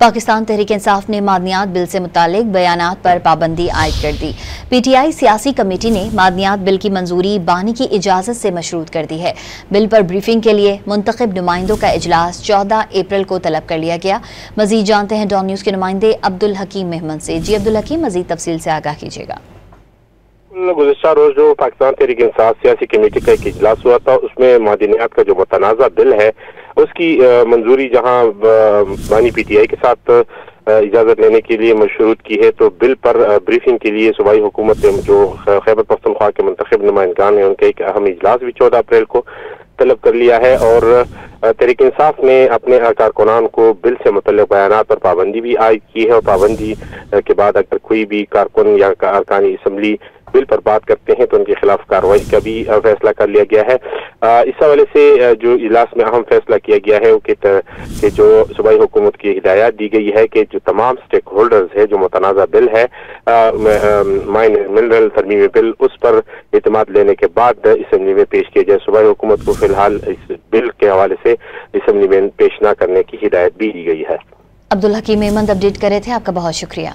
पाकिस्तान तहरीक इंसाफ ने मादनियात बिल से मुतालिक बयानात पर पाबंदी आयद कर दी। पीटीआई सियासी कमेटी ने मादनियात बिल की मंजूरी बानी की इजाजत से मशरूत कर दी है। बिल पर ब्रीफिंग के लिए मुंतखब नुमाइंदों का इजलास 14 अप्रैल को तलब कर लिया गया। मजीद जानते हैं डॉन न्यूज के नुमाइंदे अब्दुल हकीम मेहमन से। जी अब्दुल हकीम, मजीद तफसील से आगाह कीजिएगा। गुज़िश्ता रोज जो पाकिस्तान तहरीक इंसाफ सियासी कमेटी का एक इजलास हुआ था, उसमें मादनियात का जो मुतनाज़ा बिल है उसकी मंजूरी जहां बानी पीटीआई के साथ इजाजत लेने के लिए मशरूत की है, तो बिल पर ब्रीफिंग के लिए सूबाई हुकूमत जो खैबर पख्तूनख्वा के मुंतखब नुमाइंदगान है उनका एक अहम इजलास भी 14 अप्रैल को तलब कर लिया है। और तहरीक इंसाफ ने अपने कारकुनान को बिल से मुतल्लिक़ बयानात पर पाबंदी भी आयद की है और पाबंदी के बाद अगर कोई भी कारकुन या अरकानी असम्बली बिल पर बात करते हैं तो उनके खिलाफ कार्रवाई का भी फैसला कर लिया गया है। इस हवाले से जो इजलास में अहम फैसला किया गया है कि जो सूबाई हुकूमत की हिदायत दी गई है कि जो तमाम स्टेक होल्डर्स है, जो मुतनाज़ा बिल है माइन मिनरल तरमीमी बिल, उस पर इत्मीनान लेने के बाद असम्बली में पेश किया जाए। सूबाई हुकूमत को फिलहाल इस बिल के हवाले से असम्बली में पेश न करने की हिदायत भी दी गई है। अब्दुल हकीम मेहमन अपडेट कर रहे थे, आपका बहुत शुक्रिया।